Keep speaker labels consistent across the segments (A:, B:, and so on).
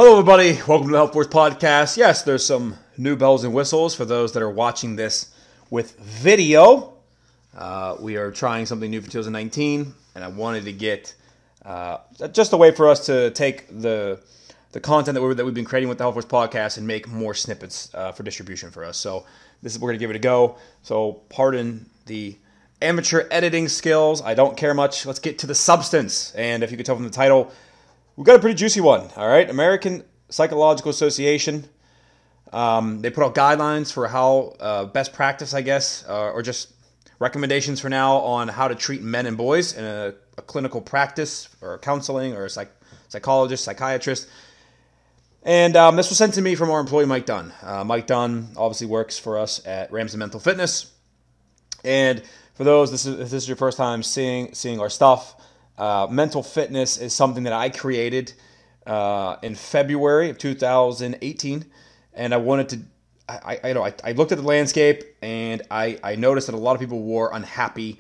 A: Hello, everybody. Welcome to the Health Force Podcast. Yes, there's some new bells and whistles for those that are watching this with video. We are trying something new for 2019, and I wanted to get just a way for us to take the content that we've been creating with the Health Force Podcast and make more snippets for distribution for us. So we're going to give it a go. So pardon the amateur editing skills. I don't care much. Let's get to the substance. And if you could tell from the title, we've got a pretty juicy one, all right? American Psychological Association. They put out guidelines for how best practice, I guess, or just recommendations for now on how to treat men and boys in a clinical practice or counseling or a psychologist, psychiatrist. And this was sent to me from our employee, Mike Dunn. Mike Dunn obviously works for us at Ramsey Mental Fitness. And for those, if this is your first time seeing our stuff, mental fitness is something that I created in February of 2018, and I wanted to. I looked at the landscape and I noticed that a lot of people were unhappy,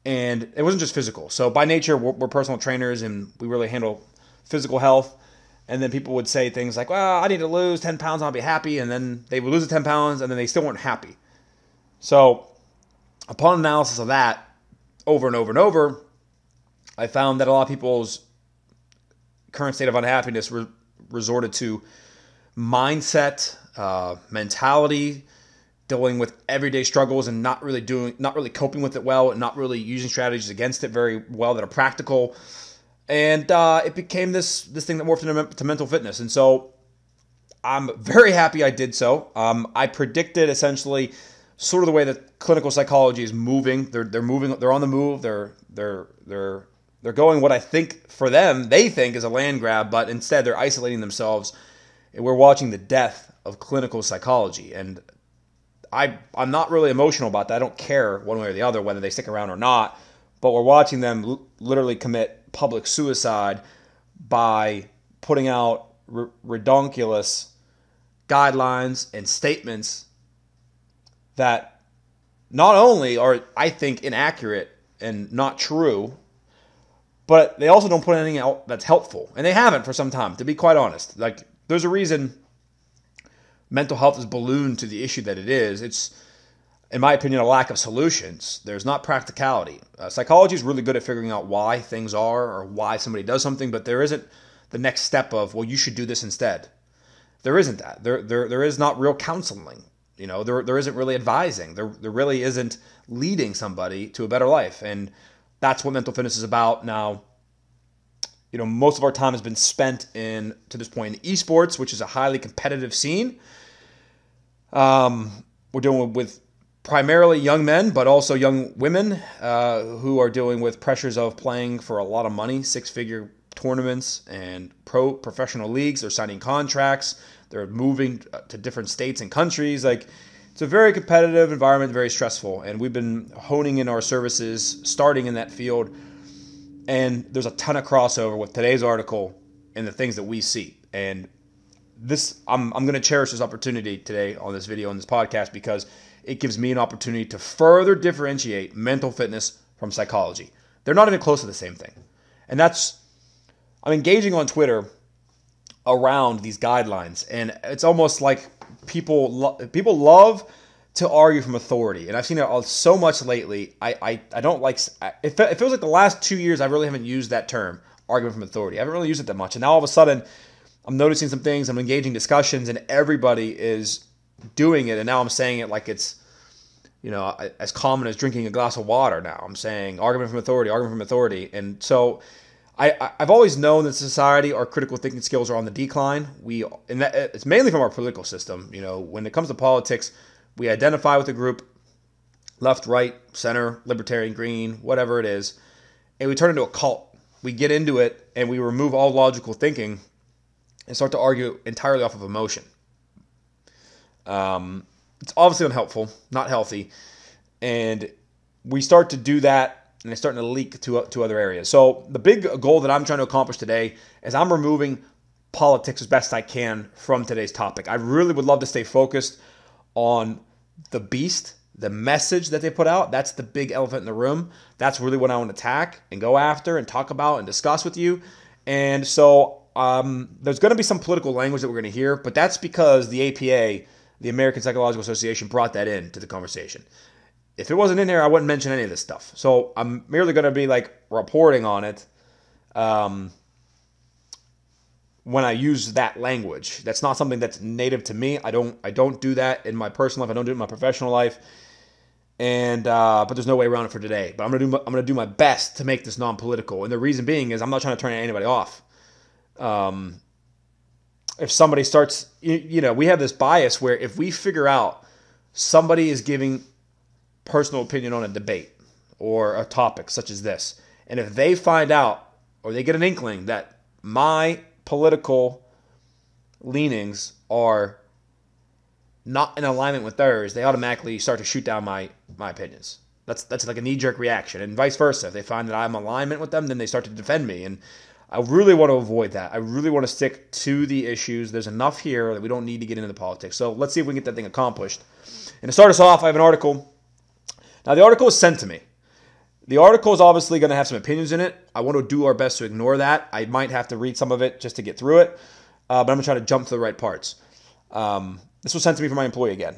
A: and it wasn't just physical. So by nature, we're personal trainers and we really handle physical health. And then people would say things like, "Well, I need to lose 10 pounds, I'll be happy," and then they would lose the 10 pounds, and then they still weren't happy. So upon analysis of that, over and over and over, I found that a lot of people's current state of unhappiness resorted to mindset, mentality, dealing with everyday struggles and not really coping with it well, and not really using strategies against it very well that are practical. And it became this thing that morphed into mental fitness. And so I'm very happy I did so. I predicted essentially sort of the way that clinical psychology is moving. They're moving. They're on the move. They're going what I think for them, they think is a land grab, but instead they're isolating themselves. And we're watching the death of clinical psychology. And I'm not really emotional about that. I don't care one way or the other whether they stick around or not. But we're watching them literally commit public suicide by putting out redonkulous guidelines and statements that not only are, I think, inaccurate and not true, but they also don't put anything out that's helpful. And they haven't for some time, to be quite honest. Like, there's a reason mental health is ballooned to the issue that it is. It's, in my opinion, a lack of solutions. There's not practicality. Psychology is really good at figuring out why things are or why somebody does something, but there isn't the next step of, well, you should do this instead. There isn't that. There is not real counseling. You know, there isn't really advising. There really isn't leading somebody to a better life. And that's what mental fitness is about. Now, you know, most of our time has been spent to this point, in esports, which is a highly competitive scene. We're dealing with primarily young men, but also young women who are dealing with pressures of playing for a lot of money, six-figure tournaments and professional leagues. They're signing contracts. They're moving to different states and countries. Like, it's a very competitive environment, very stressful. And we've been honing in our services, starting in that field. And there's a ton of crossover with today's article and the things that we see. And I'm going to cherish this opportunity today on this video, on this podcast, because it gives me an opportunity to further differentiate mental fitness from psychology. They're not even close to the same thing. And I'm engaging on Twitter around these guidelines, and it's almost like people love to argue from authority. And I've seen it so much lately. I don't like it. Feels like the last 2 years I really haven't used that term, argument from authority. I haven't really used it that much. And now all of a sudden I'm noticing some things, I'm engaging discussions, and everybody is doing it. And now I'm saying it like it's, you know, as common as drinking a glass of water. Now I'm saying argument from authority. And so I've always known that society, our critical thinking skills are on the decline. It's mainly from our political system. You know, when it comes to politics, we identify with a group, left, right, center, libertarian, green, whatever it is, and we turn into a cult. We get into it and we remove all logical thinking and start to argue entirely off of emotion. It's obviously unhelpful, not healthy, and we start to do that, and it's starting to leak to other areas. So the big goal that I'm trying to accomplish today is I'm removing politics as best I can from today's topic. I really would love to stay focused on the beast, the message that they put out. That's the big elephant in the room. That's really what I want to attack and go after and talk about and discuss with you. And so there's going to be some political language that we're going to hear, but that's because the APA, the American Psychological Association, brought that into the conversation. If it wasn't in there, I wouldn't mention any of this stuff. So I'm merely going to be like reporting on it when I use that language. That's not something that's native to me. I don't do that in my personal life. I don't do it in my professional life. And but there's no way around it for today. But I'm gonna do my best to make this non-political. And the reason being is I'm not trying to turn anybody off. If somebody starts, we have this bias where if we figure out somebody is giving personal opinion on a debate or a topic such as this, and if they find out or they get an inkling that my political leanings are not in alignment with theirs, they automatically start to shoot down my opinions. That's like a knee-jerk reaction, and vice versa. If they find that I'm in alignment with them, then they start to defend me, and I really want to avoid that. I really want to stick to the issues. There's enough here that we don't need to get into the politics. So let's see if we can get that thing accomplished. And to start us off, I have an article. Now, the article is sent to me. The article is obviously going to have some opinions in it. I want to do our best to ignore that. I might have to read some of it just to get through it, but I'm going to try to jump to the right parts. This was sent to me from my employee again.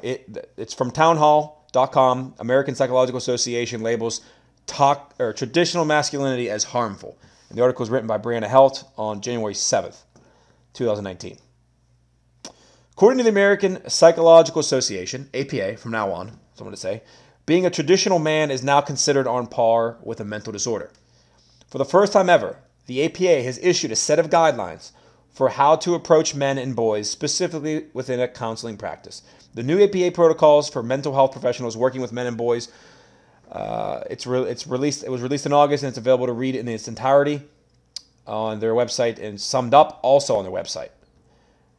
A: It's from townhall.com. American Psychological Association labels traditional masculinity as harmful. And the article was written by Brianna Helt on January 7th, 2019. According to the American Psychological Association, APA, from now on, so I'm going to say, being a traditional man is now considered on par with a mental disorder. For the first time ever, the APA has issued a set of guidelines for how to approach men and boys, specifically within a counseling practice. The new APA protocols for mental health professionals working with men and boys, it was released in August, and it's available to read in its entirety on their website and summed up also on their website.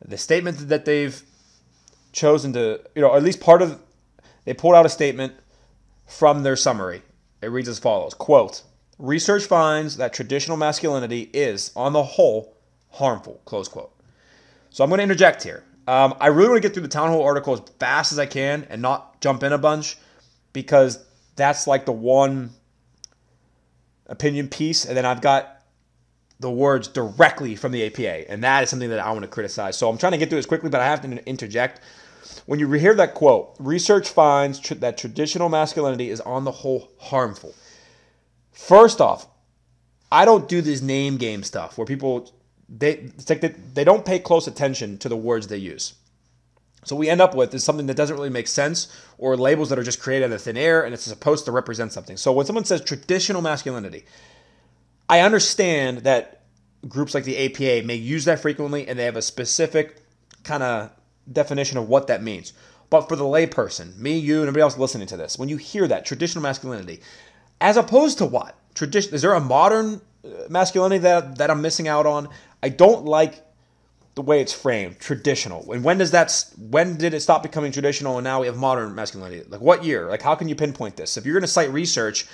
A: The statement that they've chosen to, at least they pulled out a statement from their summary. It reads as follows, quote, "Research finds that traditional masculinity is, on the whole, harmful," close quote. So I'm going to interject here. I really want to get through the Town Hall article as fast as I can and not jump in a bunch, because that's like the one opinion piece, and then I've got the words directly from the APA, and that is something that I want to criticize. So I'm trying to get through this quickly, but I have to interject. When you hear that quote, research finds that traditional masculinity is on the whole harmful. First off, I don't do this name game stuff where people, it's like they don't pay close attention to the words they use. So what we end up with is something that doesn't really make sense, or labels that are just created out of thin air, and it's supposed to represent something. So when someone says traditional masculinity, I understand that groups like the APA may use that frequently, and they have a specific kind of definition of what that means. But for the layperson, me, you, and everybody else listening to this, when you hear that, traditional masculinity, as opposed to what? Is there a modern masculinity that I'm missing out on? I don't like the way it's framed, traditional. And when did it stop becoming traditional and now we have modern masculinity? Like what year? Like how can you pinpoint this? If you're going to cite research,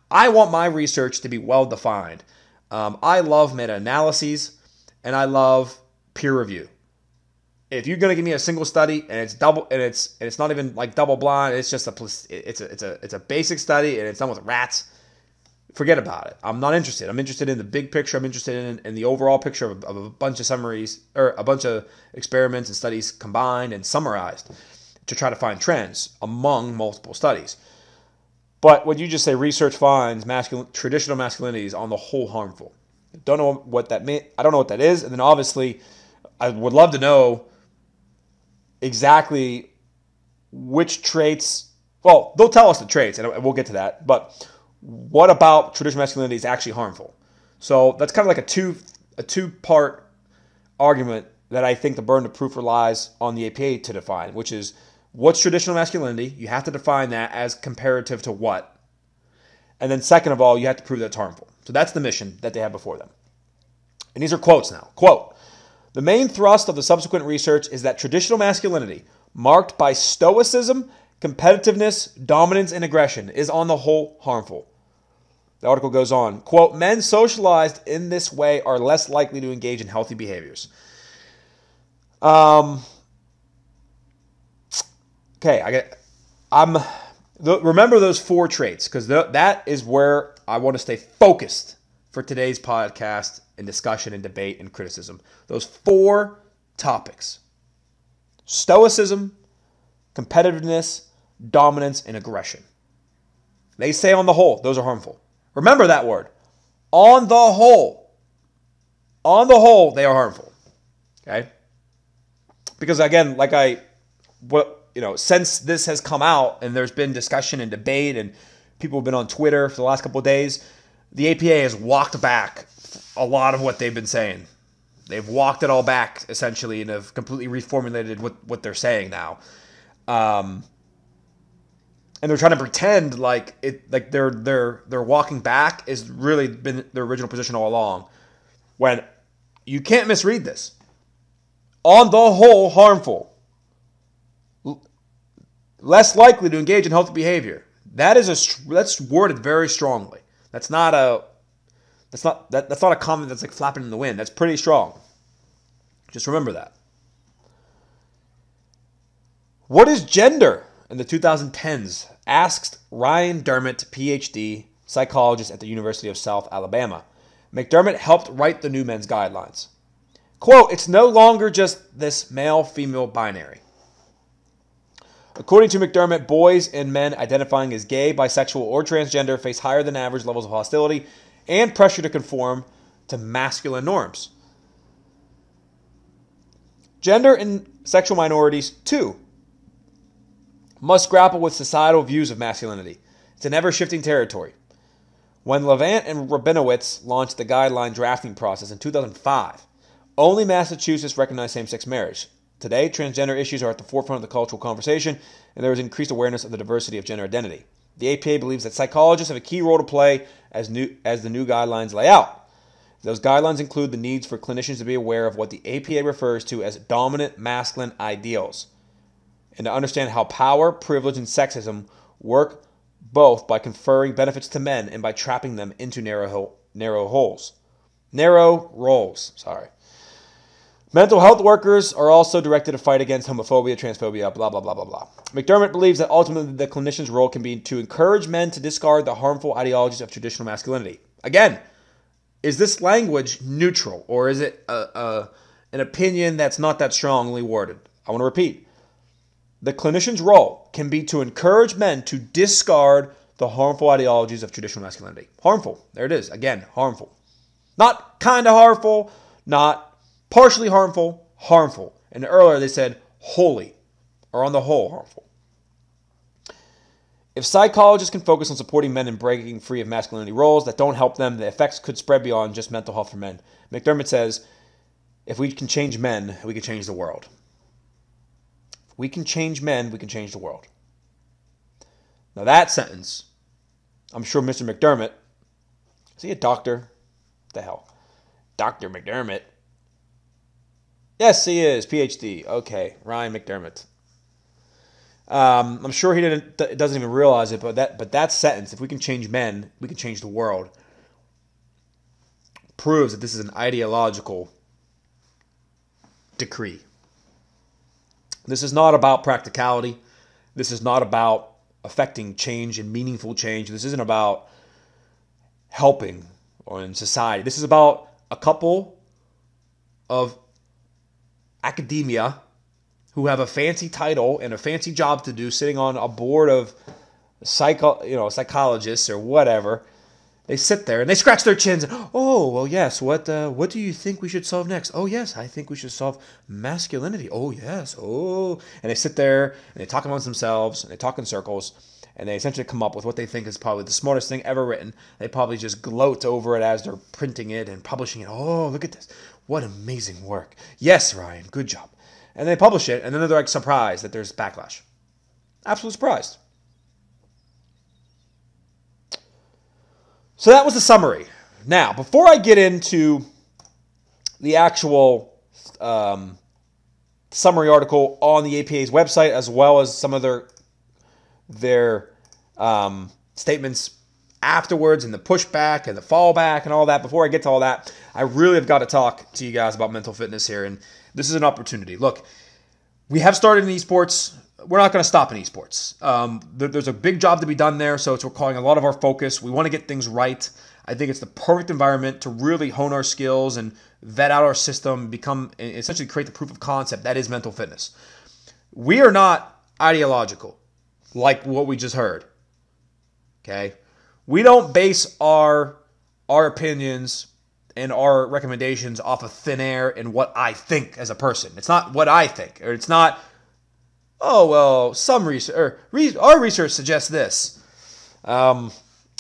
A: I want my research to be well defined. I love meta-analyses and I love peer review. If you're gonna give me a single study and it's not even like double blind, it's just it's a basic study and it's done with rats, forget about it. I'm not interested. I'm interested in the big picture. I'm interested in the overall picture of a bunch of summaries or a bunch of experiments and studies combined and summarized to try to find trends among multiple studies. But when you just say research finds traditional masculinity is on the whole harmful, don't know what that means. I don't know what that is, and then obviously I would love to know exactly which traits. Well, they'll tell us the traits, and we'll get to that. But what about traditional masculinity is actually harmful? So that's kind of like a two-part argument that I think the burden of proof relies on the APA to define, which is what's traditional masculinity? You have to define that as comparative to what? And then second of all, you have to prove that it's harmful. So that's the mission that they have before them. And these are quotes now. Quote, "The main thrust of the subsequent research is that traditional masculinity, marked by stoicism, competitiveness, dominance, and aggression, is on the whole harmful." The article goes on, quote, "Men socialized in this way are less likely to engage in healthy behaviors." Okay, remember those four traits, because that is where I want to stay focused for today's podcast and discussion and debate and criticism. Those 4 topics: stoicism, competitiveness, dominance, and aggression. They say on the whole, those are harmful. Remember that word. On the whole. On the whole, they are harmful. Okay? Because again, since this has come out and there's been discussion and debate and people have been on Twitter for the last couple of days, the APA has walked back a lot of what they've been saying. They've walked it all back essentially and have completely reformulated what they're saying now. And they're trying to pretend like they're walking back is really been their original position all along. When you can't misread this. On the whole, harmful. Less likely to engage in healthy behavior. That's worded very strongly. That's not a comment that's like flapping in the wind. That's pretty strong. Just remember that. What is gender in the 2010s? Asked Ryan Dermott, PhD, psychologist at the University of South Alabama. McDermott helped write the new men's guidelines. Quote, it's no longer just this male-female binary. According to McDermott, boys and men identifying as gay, bisexual, or transgender face higher than average levels of hostility and pressure to conform to masculine norms. Gender and sexual minorities, too, must grapple with societal views of masculinity. It's an ever-shifting territory. When Levant and Rabinowitz launched the guideline drafting process in 2005, only Massachusetts recognized same-sex marriage. Today, transgender issues are at the forefront of the cultural conversation, and there is increased awareness of the diversity of gender identity. The APA believes that psychologists have a key role to play as the new guidelines lay out. Those guidelines include the needs for clinicians to be aware of what the APA refers to as dominant masculine ideals, and to understand how power, privilege, and sexism work both by conferring benefits to men and by trapping them into narrow roles. Mental health workers are also directed to fight against homophobia, transphobia, blah, blah, blah, blah, blah. McDermott believes that ultimately the clinician's role can be to encourage men to discard the harmful ideologies of traditional masculinity. Again, is this language neutral, or is it an opinion that's not that strongly worded? I want to repeat. The clinician's role can be to encourage men to discard the harmful ideologies of traditional masculinity. Harmful. There it is. Again, harmful. Not kind of harmful, not partially harmful, harmful. And earlier they said wholly, or on the whole, harmful. If psychologists can focus on supporting men in breaking free of masculinity roles that don't help them, the effects could spread beyond just mental health for men. McDermott says, if we can change men, we can change the world. If we can change men, we can change the world. Now that sentence, I'm sure Mr. McDermott, is he a doctor? What the hell? Dr. McDermott. Yes, he is. PhD. Okay, Ryan McDermott. I'm sure he doesn't even realize it, but that sentence, if we can change men, we can change the world, proves that this is an ideological decree. This is not about practicality. This is not about affecting change and meaningful change. This isn't about helping or in society. This is about a couple of academia who have a fancy title and a fancy job to do, sitting on a board of psychologists or whatever. They sit there and they scratch their chins. Oh, well, yes. What do you think we should solve next? Oh, yes, I think we should solve masculinity. Oh, yes. Oh, and they sit there and they talk amongst themselves and they talk in circles and they essentially come up with what they think is probably the smartest thing ever written. They probably just gloat over it as they're printing it and publishing it. Oh, look at this. What amazing work. Yes, Ryan, good job. And they publish it, and then they're like surprised that there's backlash. Absolutely surprised. So that was the summary. Now, before I get into the actual summary article on the APA's website, as well as some of their statements afterwards and the pushback and the fallback and all that, before I get to all that, I really have got to talk to you guys about mental fitness here, and this is an opportunity. Look, we have started in esports. We're not going to stop in esports. There's a big job to be done there, so it's requiring a lot of our focus. We want to get things right. I think it's the perfect environment to really hone our skills and vet out our system, essentially create the proof of concept that is mental fitness. We are not ideological, like what we just heard. Okay? We don't base our opinions and our recommendations off of thin air and what I think as a person. It's not what I think, or it's not, oh, well, some research, our research suggests this. I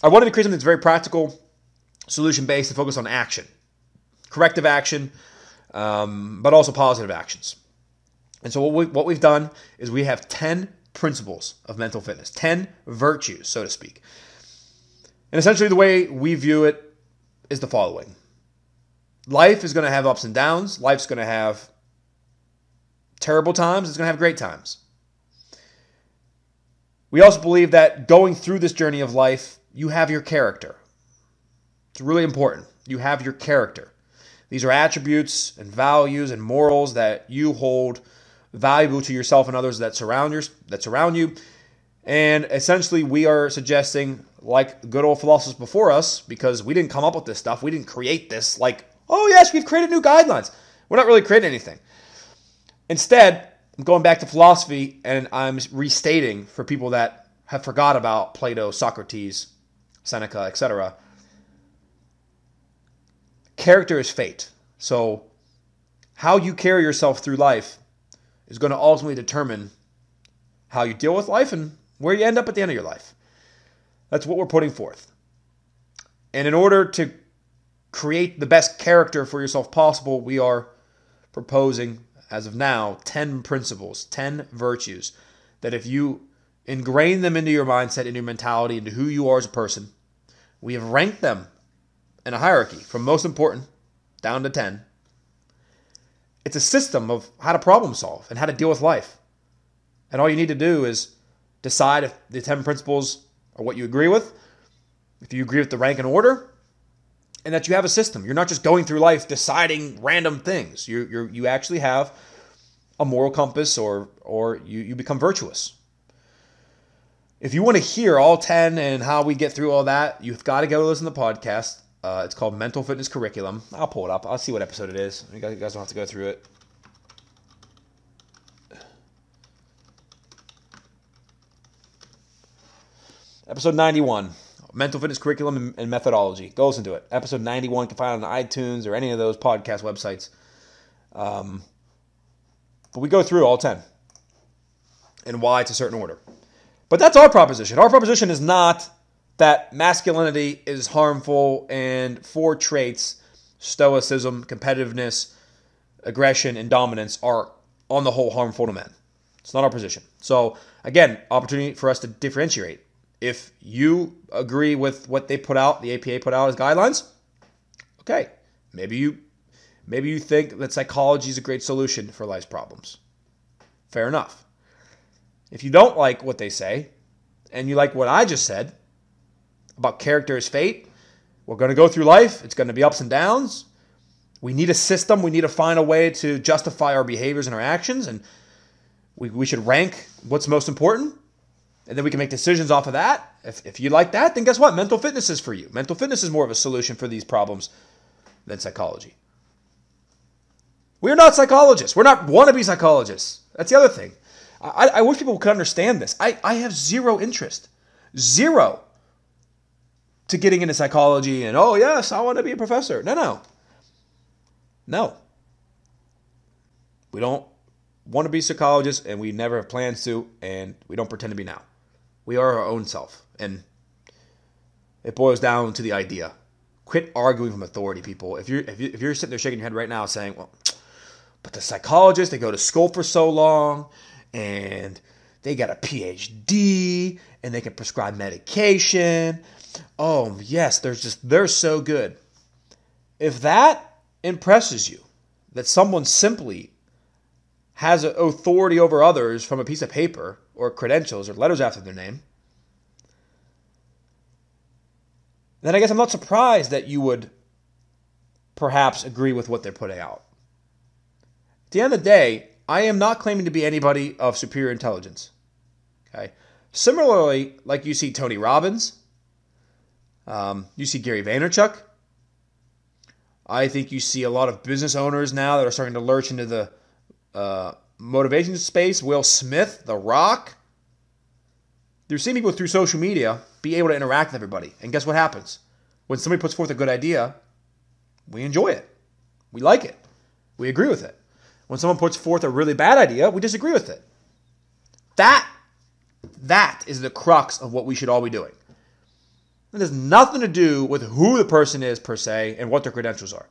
A: wanted to create something that's very practical, solution-based, and focused on action. Corrective action, but also positive actions. And so what we've done is we have 10 principles of mental fitness, 10 virtues, so to speak. And essentially the way we view it is the following. Life is going to have ups and downs. Life's going to have terrible times. It's going to have great times. We also believe that going through this journey of life, you have your character. It's really important. You have your character. These are attributes and values and morals that you hold valuable to yourself and others that surround you. And essentially, we are suggesting, like good old philosophers before us, because we didn't come up with this stuff, we didn't create this, like, oh yes, we've created new guidelines. We're not really creating anything. Instead, I'm going back to philosophy, and I'm restating for people that have forgot about Plato, Socrates, Seneca, etc. Character is fate. So how you carry yourself through life is going to ultimately determine how you deal with life and where you end up at the end of your life. That's what we're putting forth. And in order to create the best character for yourself possible, we are proposing, as of now, 10 principles, 10 virtues, that if you ingrain them into your mindset, into your mentality, into who you are as a person, we have ranked them in a hierarchy from most important down to 10. It's a system of how to problem solve and how to deal with life. And all you need to do is decide if the 10 principles are what you agree with, if you agree with the rank and order, and that you have a system. You're not just going through life deciding random things. You actually have a moral compass, or you become virtuous. If you want to hear all 10 and how we get through all that, you've got to go listen to the podcast. It's called Mental Fitness Curriculum. I'll pull it up. I'll see what episode it is. You guys don't have to go through it. Episode 91, Mental Fitness Curriculum and Methodology. Go listen to it. Episode 91 you can find it on iTunes or any of those podcast websites. But we go through all 10 and why it's a certain order. But that's our proposition. Our proposition is not that masculinity is harmful and 4 traits, stoicism, competitiveness, aggression, and dominance, are on the whole harmful to men. It's not our position. So again, opportunity for us to differentiate. If you agree with what they put out, the APA put out as guidelines, okay, maybe you think that psychology is a great solution for life's problems. Fair enough. If you don't like what they say, and you like what I just said about character is fate, we're going to go through life. It's going to be ups and downs. We need a system. We need to find a way to justify our behaviors and our actions, and we should rank what's most important. And then we can make decisions off of that. If you like that, then guess what? Mental fitness is for you. Mental fitness is more of a solution for these problems than psychology. We're not psychologists. We're not wannabe psychologists. That's the other thing. I wish people could understand this. I have zero interest. Zero to getting into psychology and, oh, yes, I want to be a professor. No. We don't want to be psychologists, and we never have plans to, and we don't pretend to be now. We are our own self, and it boils down to the idea. Quit arguing from authority, people. If you're sitting there shaking your head right now saying, well, but the psychologists, they go to school for so long, and they got a PhD, and they can prescribe medication. Oh, yes, they're so good. If that impresses you, that someone simply has authority over others from a piece of paper or credentials or letters after their name, then I guess I'm not surprised that you would perhaps agree with what they're putting out. At the end of the day, I am not claiming to be anybody of superior intelligence. Okay. Similarly, like you see Tony Robbins, You see Gary Vaynerchuk. I think you see a lot of business owners now that are starting to lurch into the motivation space. Will Smith, The Rock. You're seeing people through social media be able to interact with everybody. And guess what happens? When somebody puts forth a good idea, we enjoy it. We like it. We agree with it. When someone puts forth a really bad idea, we disagree with it. That is the crux of what we should all be doing. It has nothing to do with who the person is per se and what their credentials are.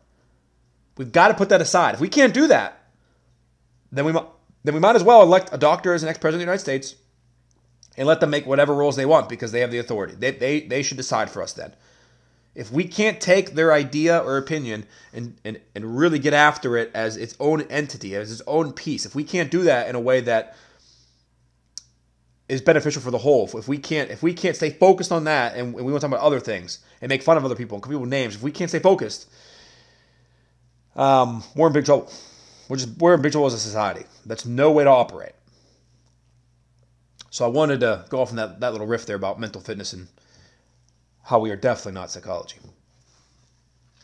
A: We've got to put that aside. If we can't do that, then we might as well elect a doctor as the next president of the United States and let them make whatever rules they want because they have the authority. They should decide for us then. If we can't take their idea or opinion and really get after it as its own entity, as its own piece, if we can't do that in a way that is beneficial for the whole, if we can't stay focused on that and we want to talk about other things and make fun of other people and call people names, if we can't stay focused, we're in big trouble. We're in big trouble as a society. That's no way to operate. So I wanted to go off on that little riff there about mental fitness and how we are definitely not psychology.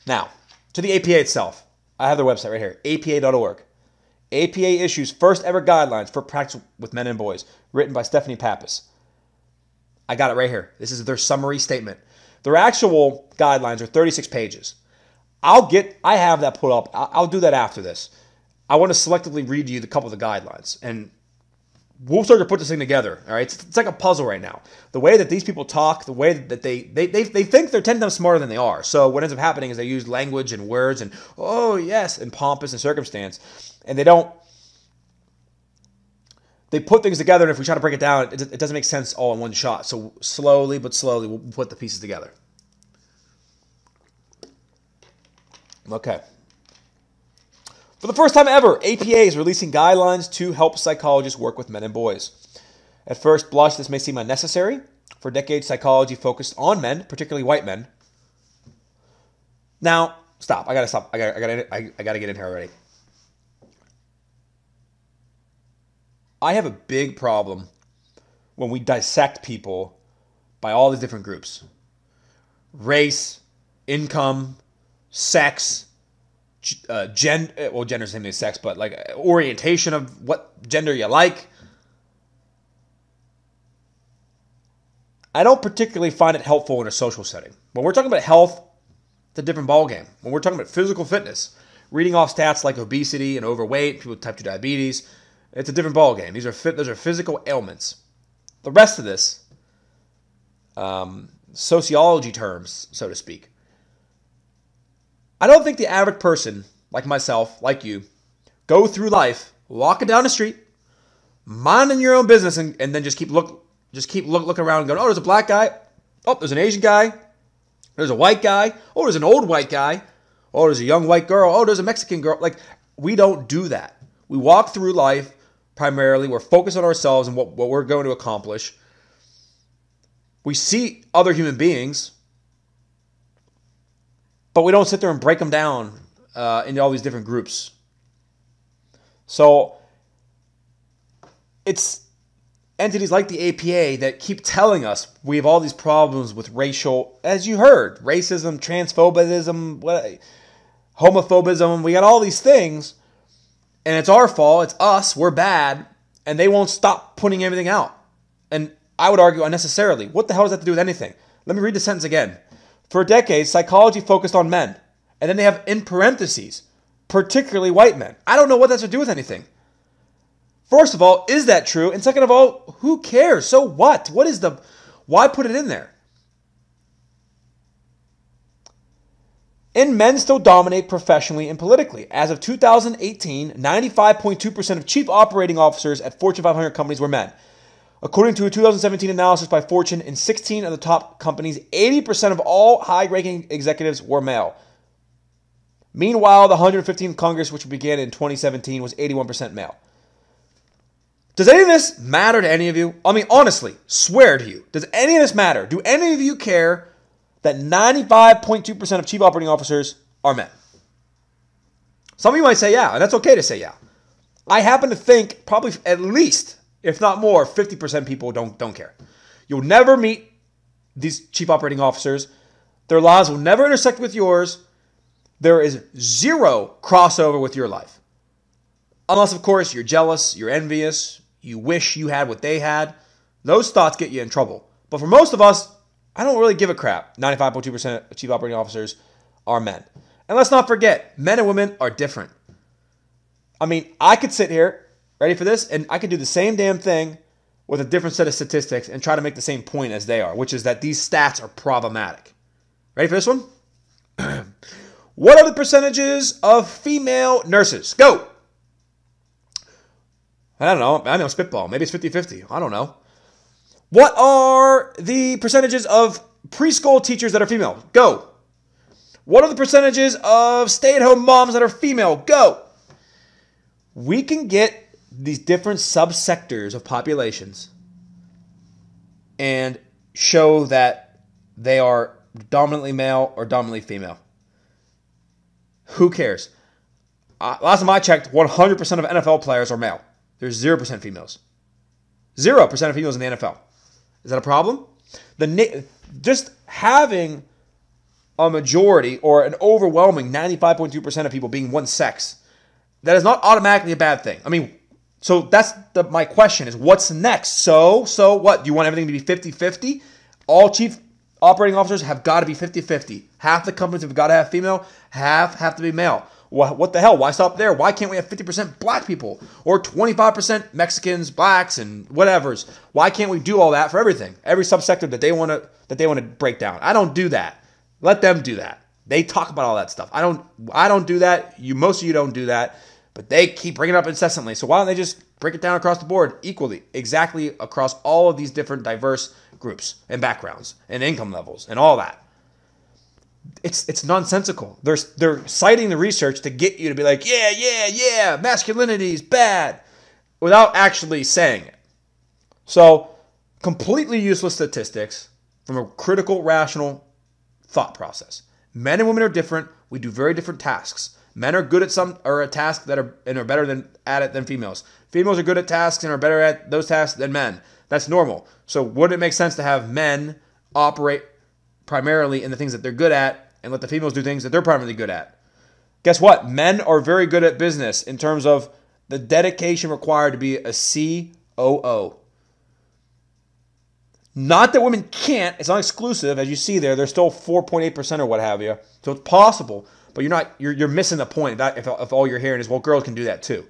A: Now, to the APA itself. I have their website right here, apa.org. APA issues first ever guidelines for practice with men and boys, written by Stephanie Pappas. I got it right here. This is their summary statement. Their actual guidelines are 36 pages. I have that put up. I'll do that after this. I want to selectively read you a couple of the guidelines, and we'll start to put this thing together. All right, it's like a puzzle right now. The way that these people talk, the way that they think they're 10 times smarter than they are. So what ends up happening is they use language and words and oh yes and pompous and circumstance, and they put things together. And if we try to break it down, it doesn't make sense all in one shot. So slowly but slowly, we'll put the pieces together. Okay. For the first time ever, APA is releasing guidelines to help psychologists work with men and boys. At first blush, this may seem unnecessary. For decades, psychology focused on men, particularly white men. Now, stop. I gotta stop. I gotta get in here already. I have a big problem when we dissect people by all these different groups. Race, income, sex, gender is the same as sex, but like orientation of what gender you like. I don't particularly find it helpful in a social setting. When we're talking about health, it's a different ballgame. When we're talking about physical fitness, reading off stats like obesity and overweight, people with type 2 diabetes, it's a different ballgame. Those are physical ailments. The rest of this, sociology terms, so to speak. I don't think the average person, like myself, like you, go through life walking down the street, minding your own business, and then just keep looking around and going, oh, there's a black guy. Oh, there's an Asian guy. There's a white guy. Oh, there's an old white guy. Oh, there's a young white girl. Oh, there's a Mexican girl. Like, we don't do that. We walk through life primarily. We're focused on ourselves and what we're going to accomplish. We see other human beings, but we don't sit there and break them down into all these different groups. So it's entities like the APA that keep telling us we have all these problems with racial, as you heard, racism, transphobism, homophobism. We got all these things, and it's our fault. It's us. We're bad, and they won't stop putting everything out. And I would argue unnecessarily. What the hell does that have to do with anything? Let me read the sentence again. For decades, psychology focused on men. And then they have in parentheses, particularly white men. I don't know what that has to do with anything. First of all, is that true? And second of all, who cares? So what? Why put it in there? And men still dominate professionally and politically. As of 2018, 95.2% of chief operating officers at Fortune 500 companies were men. According to a 2017 analysis by Fortune, in 16 of the top companies, 80% of all high-ranking executives were male. Meanwhile, the 115th Congress, which began in 2017, was 81% male. Does any of this matter to any of you? I mean, honestly, swear to you. Does any of this matter? Do any of you care that 95.2% of chief operating officers are men? Some of you might say yeah, and that's okay to say yeah. I happen to think probably at least, if not more, 50% people don't care. You'll never meet these chief operating officers Their lives will never intersect with yours. There is zero crossover with your life. Unless, of course, you're jealous, you're envious, you wish you had what they had. Those thoughts get you in trouble. But for most of us, I don't really give a crap. 95.2% of chief operating officers are men. And let's not forget, men and women are different. I mean, I could sit here, ready for this, and I could do the same damn thing with a different set of statistics and try to make the same point as they are, which is that these stats are problematic. Ready for this one? What are the percentages of female nurses? Go! I don't know. I know spitball. Maybe it's 50-50. I don't know. What are the percentages of preschool teachers that are female? Go. What are the percentages of stay-at-home moms that are female? Go. We can get these different subsectors of populations and show that they are dominantly male or dominantly female. Who cares? Last time I checked, 100% of NFL players are male. There's 0% females. 0% of females in the NFL. Is that a problem? Just having a majority or an overwhelming 95.2% of people being one sex, that is not automatically a bad thing. I mean, so that's my question is, what's next? So what? Do you want everything to be 50-50? All chief operating officers have got to be 50-50. Half the companies have got to have female, half have to be male. What the hell? Why stop there? Why can't we have 50% black people or 25% Mexicans, blacks, and whatevers? Why can't we do all that for everything? Every subsector that they want to break down. I don't do that. Let them do that. They talk about all that stuff. I don't do that. Most of you don't do that, but they keep bringing it up incessantly. So why don't they just break it down across the board equally, exactly across all of these different diverse groups and backgrounds and income levels and all that? It's nonsensical. They're citing the research to get you to be like, yeah, masculinity is bad, without actually saying it. So, completely useless statistics from a critical, rational thought process. Men and women are different. We do very different tasks. Men are good at a task that are better at it than females. Females are good at tasks and are better at those tasks than men. That's normal. So, wouldn't it make sense to have men operate primarily in the things that they're good at and let the females do things that they're primarily good at? Guess what? Men are very good at business in terms of the dedication required to be a COO. Not that women can't. It's not exclusive. As you see there, they're still 4.8% or what have you. So it's possible, but you're missing the point if all you're hearing is, well, girls can do that too.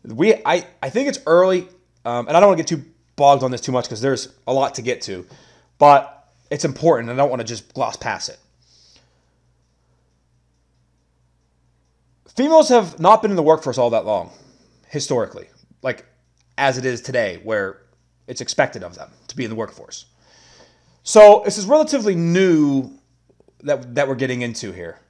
A: I think it's early, and I don't want to get too bogged on this too much because there's a lot to get to, but it's important, and I don't want to just gloss past it. Females have not been in the workforce all that long, historically, like as it is today, where it's expected of them to be in the workforce. So this is relatively new that we're getting into here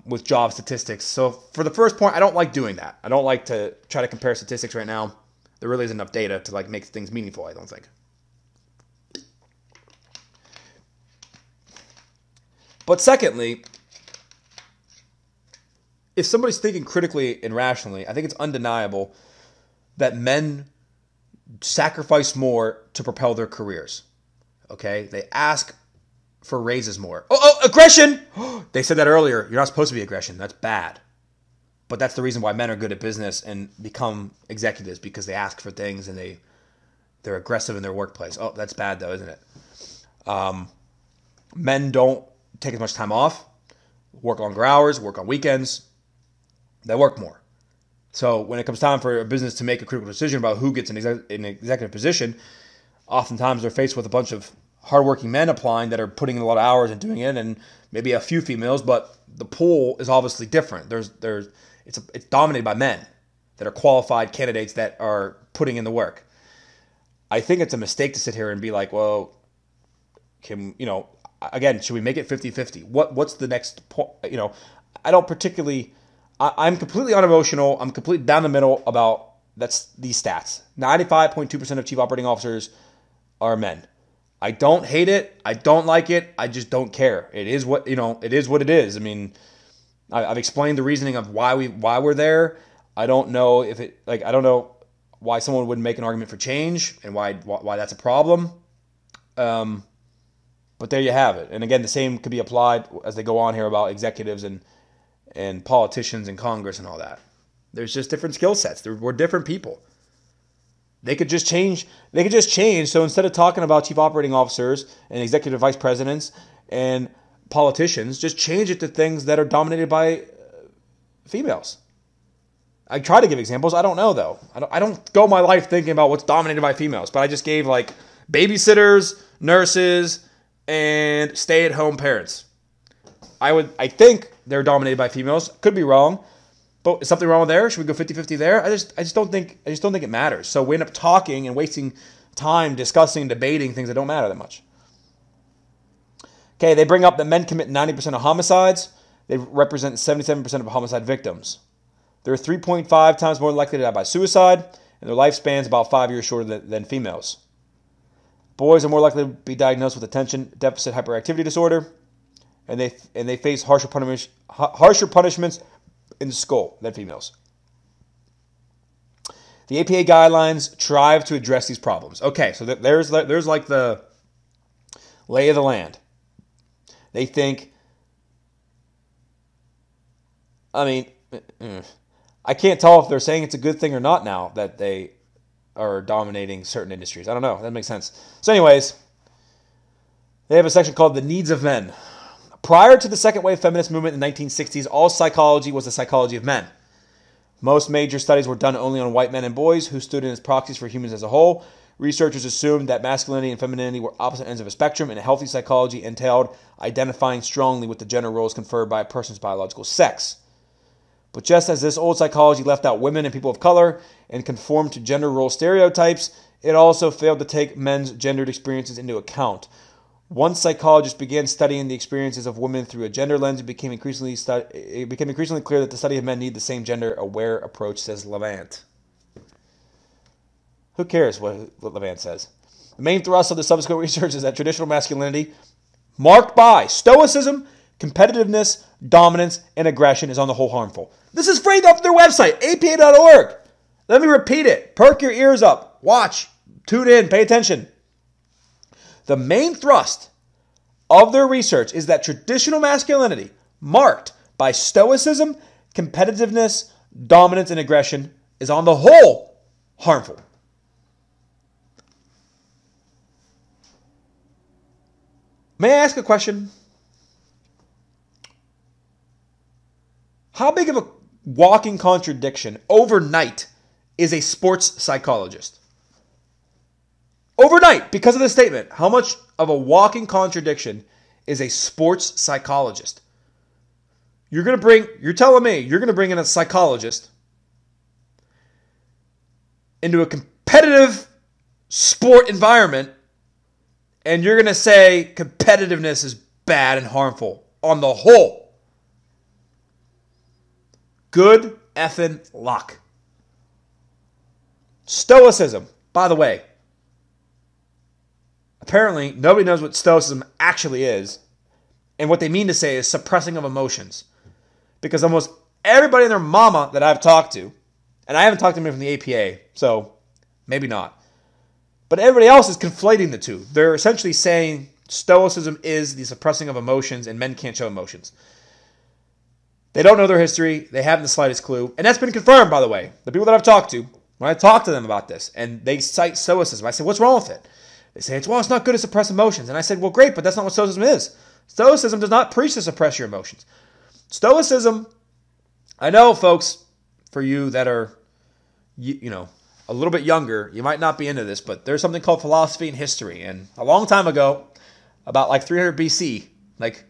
A: with job statistics. So for the first point, I don't like doing that. I don't like to try to compare statistics right now. There really isn't enough data to make things meaningful, I don't think. But secondly, if somebody's thinking critically and rationally, I think it's undeniable that men sacrifice more to propel their careers. Okay? They ask for raises more. Oh, aggression! They said that earlier. You're not supposed to be aggression. That's bad. But that's the reason why men are good at business and become executives, because they ask for things and they're aggressive in their workplace. Oh, that's bad though, isn't it? Men don't take as much time off, work longer hours, work on weekends. They work more. So when it comes time for a business to make a critical decision about who gets an executive position, oftentimes they're faced with a bunch of hardworking men applying that are putting in a lot of hours and doing it, and maybe a few females, but the pool is obviously different. It's dominated by men that are qualified candidates that are putting in the work. I think it's a mistake to sit here and be like, well, again, should we make it 50-50? What's the next point? I don't particularly... I'm completely unemotional. I'm completely down the middle about these stats. 95.2% of chief operating officers are men. I don't hate it. I don't like it. I just don't care. It is what it is what it is. I mean, I've explained the reasoning of why we're there. I don't know I don't know why someone wouldn't make an argument for change and why that's a problem. But there you have it. And again, the same could be applied as they go on here about executives and politicians in Congress and all that. There's just different skill sets. We're different people. They could just change. They could just change. So instead of talking about chief operating officers and executive vice presidents and politicians, just change it to things that are dominated by females. I try to give examples. I don't know, though. I don't go my life thinking about what's dominated by females. But I just gave like babysitters, nurses, and stay-at-home parents. I think they're dominated by females. Could be wrong. But is something wrong with there? Should we go 50-50 there? I just don't think it matters. So we end up talking and wasting time discussing, debating things that don't matter that much. Okay, they bring up that men commit 90% of homicides. They represent 77% of homicide victims. They're 3.5 times more likely to die by suicide, and their lifespan is about 5 years shorter than females. Boys are more likely to be diagnosed with attention deficit hyperactivity disorder, and they face harsher punishments in school than females. The APA guidelines strive to address these problems. Okay, so there's like the lay of the land. They think, I mean, I can't tell if they're saying it's a good thing or not now that they are dominating certain industries. I don't know. That makes sense. So anyways, they have a section called The Needs of Men. Prior to the second wave feminist movement in the 1960s, all psychology was the psychology of men. Most major studies were done only on white men and boys who stood in as proxies for humans as a whole. Researchers assumed that masculinity and femininity were opposite ends of a spectrum, and a healthy psychology entailed identifying strongly with the gender roles conferred by a person's biological sex. But just as this old psychology left out women and people of color and conformed to gender role stereotypes, it also failed to take men's gendered experiences into account. Once psychologists began studying the experiences of women through a gender lens, it became increasingly clear that the study of men need the same gender-aware approach, says Levant. Who cares what Levant says? The main thrust of the subsequent research is that traditional masculinity, marked by stoicism, competitiveness, dominance, and aggression, is on the whole harmful. This is framed off their website, apa.org. Let me repeat it. Perk your ears up. Watch. Tune in. Pay attention. The main thrust of their research is that traditional masculinity, marked by stoicism, competitiveness, dominance, and aggression, is on the whole harmful. May I ask a question? How big of a walking contradiction overnight is a sports psychologist? Overnight, because of this statement, how much of a walking contradiction is a sports psychologist? You're telling me you're going to bring in a psychologist into a competitive sport environment, and you're going to say competitiveness is bad and harmful on the whole. Good effing luck. Stoicism, by the way. Apparently, nobody knows what stoicism actually is. And what they mean to say is suppressing of emotions. Because almost everybody and their mama that I've talked to, and I haven't talked to them from the APA, so maybe not. But everybody else is conflating the two. They're essentially saying stoicism is the suppressing of emotions and men can't show emotions. They don't know their history. They haven't the slightest clue. And that's been confirmed, by the way. The people that I've talked to, when I talk to them about this, and they cite stoicism, I say, what's wrong with it? They say, it's not good to suppress emotions. And I said, well, great, but that's not what stoicism is. Stoicism does not preach to suppress your emotions. Stoicism, I know, folks, for you that are, a little bit younger, you might not be into this, but there's something called philosophy and history. And a long time ago, about like 300 BC, like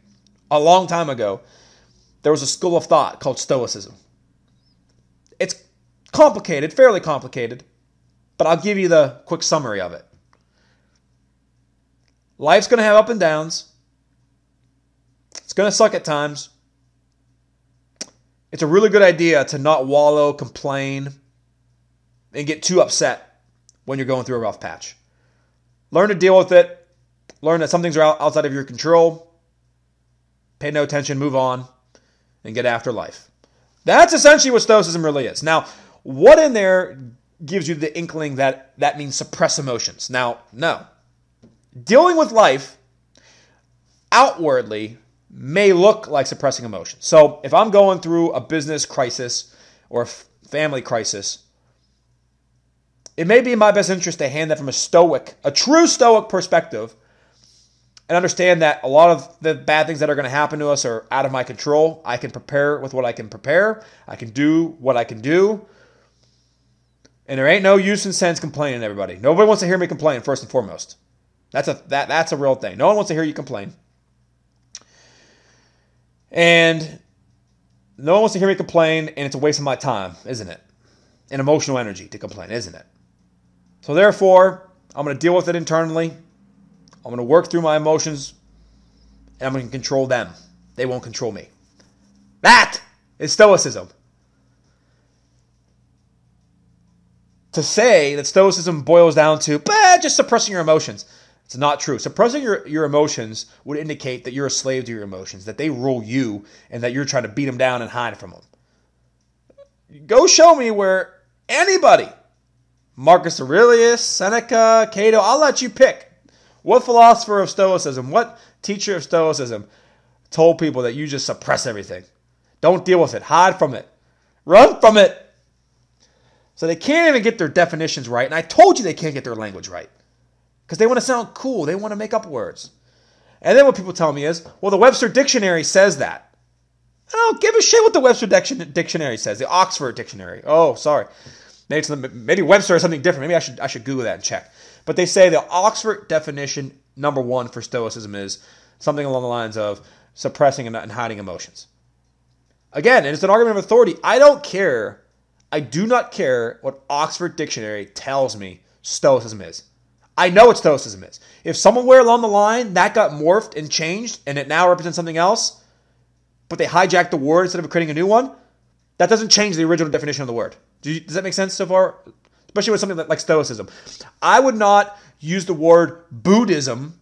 A: a long time ago, there was a school of thought called Stoicism. It's complicated, fairly complicated, but I'll give you the quick summary of it. Life's going to have up and downs. It's going to suck at times. It's a really good idea to not wallow, complain, and get too upset when you're going through a rough patch. Learn to deal with it. Learn that some things are outside of your control. Pay no attention, move on, and get after life. That's essentially what Stoicism really is. Now, what in there gives you the inkling that means suppress emotions? Now, no. Dealing with life outwardly may look like suppressing emotions. So if I'm going through a business crisis or a family crisis, it may be in my best interest to hand that from a true stoic perspective, and understand that a lot of the bad things that are going to happen to us are out of my control. I can prepare with what I can prepare. I can do what I can do. And there ain't no use in sense complaining, everybody. Nobody wants to hear me complain, first and foremost. That's a real thing. No one wants to hear you complain. And no one wants to hear me complain, and it's a waste of my time, isn't it? And emotional energy to complain, isn't it? So therefore, I'm going to deal with it internally. I'm going to work through my emotions, and I'm going to control them. They won't control me. That is stoicism. To say that stoicism boils down to just suppressing your emotions, it's not true. Suppressing your emotions would indicate that you're a slave to your emotions, that they rule you, and that you're trying to beat them down and hide from them. Go show me where anybody, Marcus Aurelius, Seneca, Cato, I'll let you pick. What philosopher of Stoicism, what teacher of Stoicism told people that you just suppress everything? Don't deal with it. Hide from it. Run from it. So they can't even get their definitions right. And I told you they can't get their language right. Because they want to sound cool. They want to make up words. And then what people tell me is, well, the Webster Dictionary says that. I don't give a shit what the Webster Dictionary says. The Oxford Dictionary. Oh, sorry. Maybe Webster has something different. Maybe I should Google that and check. But they say the Oxford definition, number one for Stoicism, is something along the lines of suppressing and hiding emotions. Again, and it's an argument of authority. I don't care. I do not care what Oxford Dictionary tells me Stoicism is. I know what Stoicism is. If somewhere along the line that got morphed and changed and it now represents something else, but they hijacked the word instead of creating a new one, that doesn't change the original definition of the word. Does that make sense so far? Especially with something like Stoicism. I would not use the word Buddhism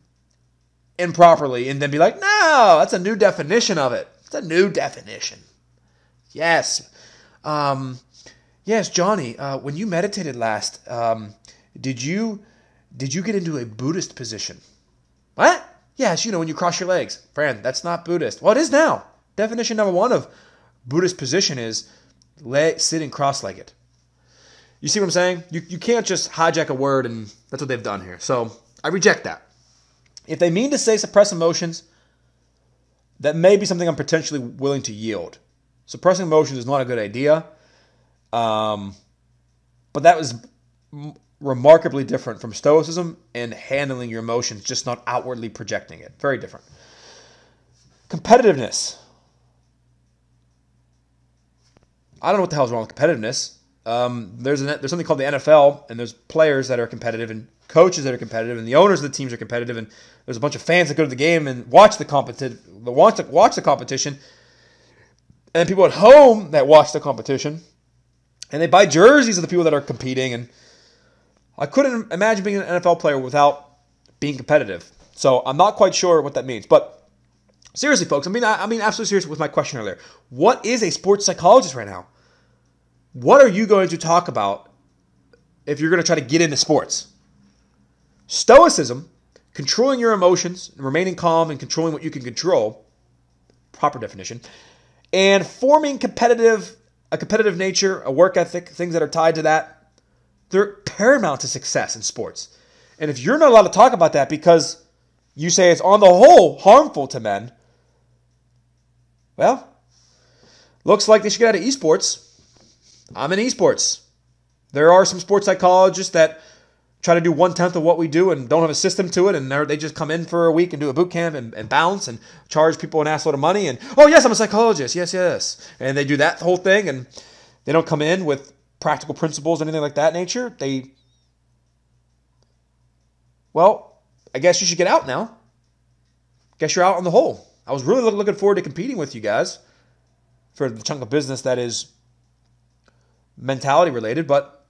A: improperly and then be like, no, that's a new definition of it. It's a new definition. Yes. Yes, Johnny, when you meditated last, did you get into a Buddhist position? What? Yes, when you cross your legs. Friend, that's not Buddhist. Well, it is now. Definition number one of Buddhist position is sitting cross-legged. You see what I'm saying? You can't just hijack a word, and that's what they've done here. So I reject that. If they mean to say suppress emotions, that may be something I'm potentially willing to yield. Suppressing emotions is not a good idea. But that was remarkably different from Stoicism and handling your emotions, just not outwardly projecting it. Very different. Competitiveness. I don't know what the hell is wrong with competitiveness. There's something called the NFL, and there's players that are competitive, and coaches that are competitive, and the owners of the teams are competitive, and there's a bunch of fans that go to the game and watch the competition, and then people at home that watch the competition, and they buy jerseys of the people that are competing, and I couldn't imagine being an NFL player without being competitive. So I'm not quite sure what that means, but seriously, folks, I mean absolutely serious with my question earlier. What is a sports psychologist right now? What are you going to talk about if you're going to try to get into sports? Stoicism, controlling your emotions, remaining calm and controlling what you can control, proper definition, and forming a competitive nature, a work ethic, things that are tied to that, they're paramount to success in sports. And if you're not allowed to talk about that because you say it's on the whole harmful to men, well, looks like they should get out of esports. I'm in esports. There are some sports psychologists that try to do 1/10 of what we do and don't have a system to it, and they just come in for a week and do a boot camp and bounce and charge people an assload of money and, oh, yes, I'm a psychologist, yes. And they do that whole thing, and they don't come in with practical principles, anything like that nature. Well, I guess you should get out now. Guess you're out on the whole. I was really looking forward to competing with you guys for the chunk of business that is mentality related, but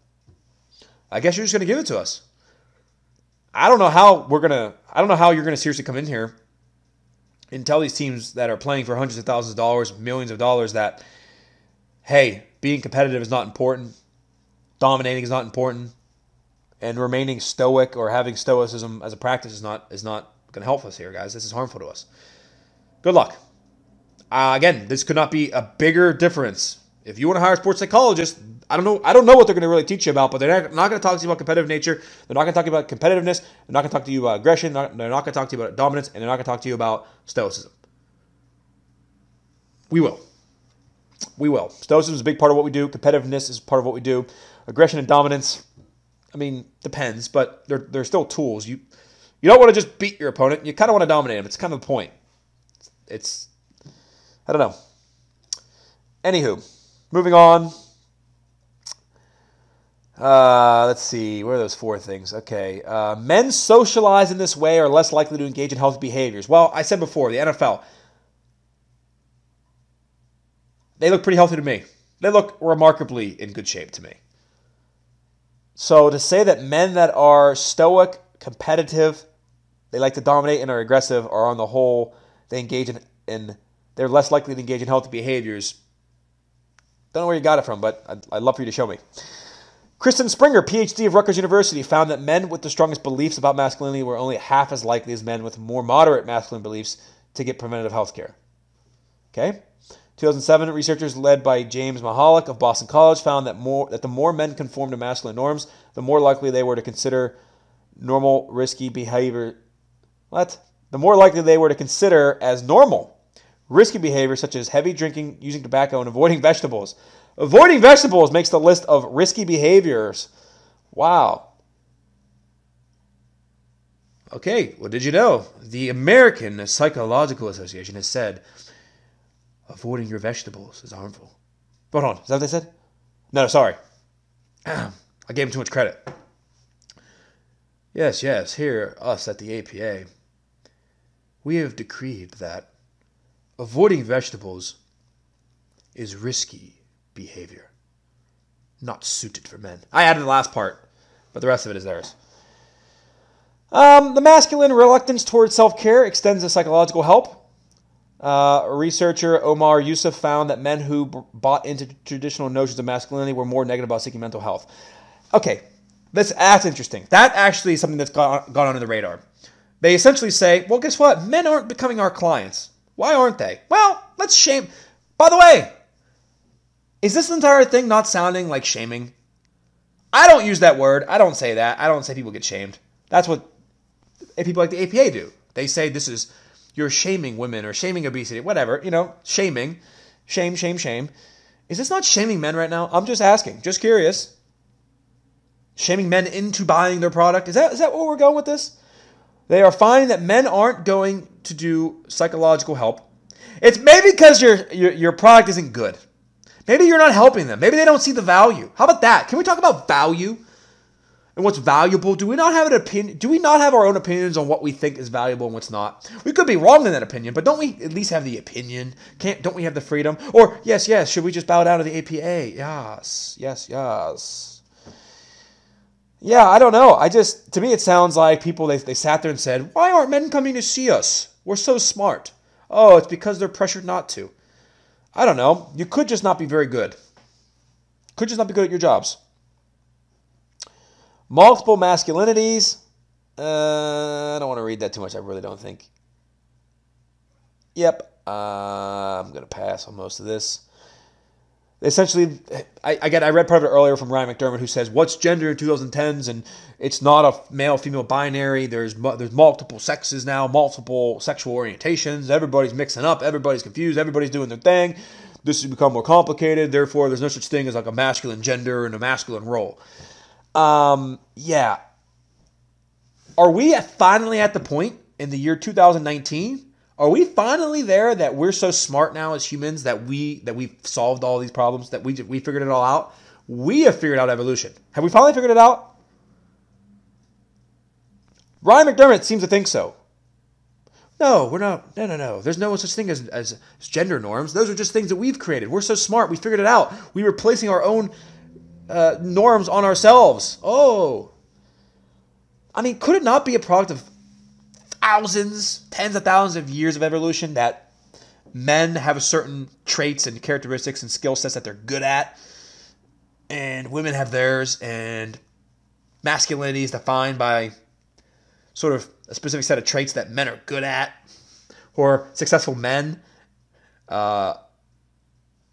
A: I guess you're just going to give it to us. I don't know how you're going to seriously come in here and tell these teams that are playing for hundreds of thousands of dollars, millions of dollars that, hey, being competitive is not important, dominating is not important, and remaining stoic or having stoicism as a practice is not going going to help us here, guys. This is harmful to us. Good luck. Again, this could not be a bigger difference. If you want to hire a sports psychologist, I don't know what they're going to really teach you about, but they're not going to talk to you about competitive nature. They're not going to talk to you about competitiveness. They're not going to talk to you about aggression. They're not going to talk to you about dominance, and they're not going to talk to you about stoicism. We will. Stoicism is a big part of what we do. Competitiveness is part of what we do. Aggression and dominance, I mean, depends, but they're still tools. You don't want to just beat your opponent. You kind of want to dominate him. It's kind of the point. I don't know. Anywho, moving on. Let's see. Where are those 4 things? Okay. Men socialize in this way are less likely to engage in healthy behaviors. Well, I said before, the NFL, they look pretty healthy to me. They look remarkably in good shape to me. So to say that men that are stoic, competitive, they like to dominate and are aggressive, are on the whole, they engage in they're less likely to engage in healthy behaviors. Don't know where you got it from, but I'd love for you to show me. Kristen Springer, PhD of Rutgers University, found that men with the strongest beliefs about masculinity were only half as likely as men with more moderate masculine beliefs to get preventative health care. Okay? 2007, researchers led by James Mahalik of Boston College found that the more men conform to masculine norms, the more likely they were to consider normal risky behavior. The more likely they were to consider as normal risky behavior such as heavy drinking, using tobacco, and avoiding vegetables. Avoiding vegetables makes the list of risky behaviors. Wow. Okay, well, did you know? The American Psychological Association has said avoiding your vegetables is harmful. Hold on, is that what they said? No, sorry. I gave them too much credit. Yes, here, us at the APA, we have decreed that avoiding vegetables is risky behavior, not suited for men. I added the last part, but the rest of it is theirs. The masculine reluctance towards self-care extends to psychological help. Researcher Omar Yusuf found that men who bought into traditional notions of masculinity were more negative about seeking mental health. Okay, that's interesting. That actually is something that's gone under the radar. They essentially say, well, guess what? Men aren't becoming our clients. Why aren't they? Well, let's shame. By the way, is this entire thing not sounding like shaming? I don't use that word. I don't say that. I don't say people get shamed. That's what people like the APA do. They say you're shaming women or shaming obesity, whatever, shaming. Shame. Is this not shaming men right now? I'm just asking, just curious. Shaming men into buying their product? Is that where we're going with this? They are finding that men aren't going to do psychological help. It's maybe because your product isn't good. Maybe you're not helping them. Maybe they don't see the value. How about that? Can we talk about value and what's valuable? Do we not have an opinion? Do we not have our own opinions on what we think is valuable and what's not? We could be wrong in that opinion, but don't we at least have the opinion? Don't we have the freedom? Or yes, should we just bow down to the APA? Yes. Yeah, I don't know. To me, it sounds like people, they sat there and said, why aren't men coming to see us? We're so smart. Oh, it's because they're pressured not to. I don't know. You could just not be very good. Could just not be good at your jobs. Multiple masculinities. I don't want to read that too much. I really don't think. Yep. I'm going to pass on most of this. Essentially, I read part of it earlier from Ryan McDermott, who says, what's gender in 2010s? And it's not a male-female binary. There's multiple sexes now, multiple sexual orientations. Everybody's mixing up. Everybody's confused. Everybody's doing their thing. This has become more complicated. Therefore, there's no such thing as like a masculine gender and a masculine role. Yeah. Are we finally at the point in the year 2019? Are we finally there that we're so smart now as humans that we've solved all these problems, that we figured it all out? We have figured out evolution. Have we finally figured it out? Ryan McDermott seems to think so. No, we're not. No. There's no such thing as gender norms. Those are just things that we've created. We're so smart. We figured it out. We were placing our own norms on ourselves. Oh. I mean, could it not be a product of thousands, tens of thousands of years of evolution that men have certain traits and characteristics and skill sets that they're good at, and women have theirs, and masculinity is defined by sort of a specific set of traits that men are good at, or successful men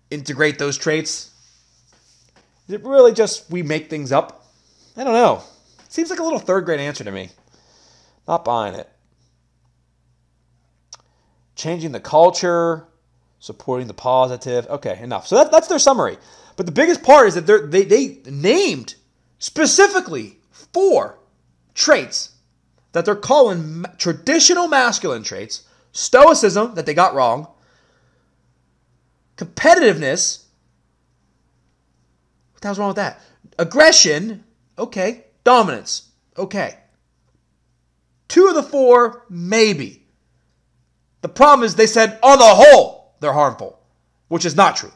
A: integrate those traits? Is it really just we make things up? I don't know. Seems like a little third grade answer to me. Not buying it. Changing the culture, supporting the positive. Okay, enough. So that's their summary. But the biggest part is that they named specifically 4 traits that they're calling traditional masculine traits. Stoicism, that they got wrong. Competitiveness. What the hell's wrong with that? Aggression. Okay. Dominance. Okay. 2 of the 4, maybe. The problem is they said, on the whole, they're harmful, which is not true.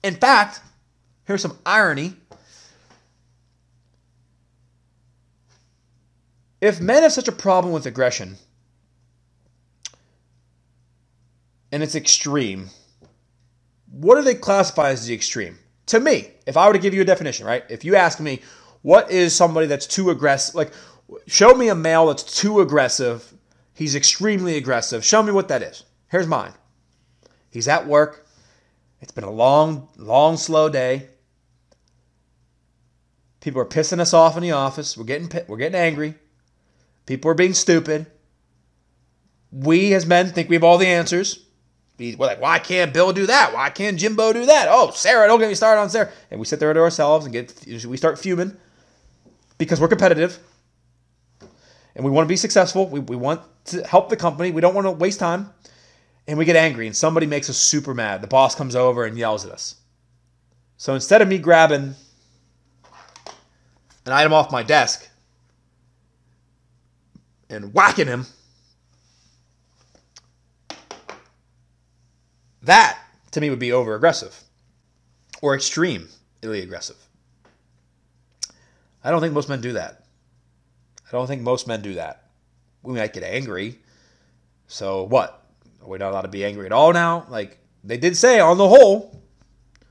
A: In fact, here's some irony. If men have such a problem with aggression, and it's extreme, what do they classify as the extreme? To me, if I were to give you a definition, right? If you ask me, what is somebody that's too aggressive? Like, show me a male that's too aggressive. He's extremely aggressive. Show me what that is. Here's mine. He's at work. It's been a long, slow day. People are pissing us off in the office. We're getting angry. People are being stupid. We as men think we have all the answers. We're like, why can't Bill do that? Why can't Jimbo do that? Oh, Sarah, don't get me started on Sarah. And we sit there to ourselves and we start fuming because we're competitive. And we want to be successful. We want to help the company. We don't want to waste time. And we get angry and somebody makes us super mad. The boss comes over and yells at us. So instead of me grabbing an item off my desk and whacking him, that to me would be over-aggressive or extremely aggressive. I don't think most men do that. We might get angry. So what? Are we not allowed to be angry at all now? Like, they did say on the whole.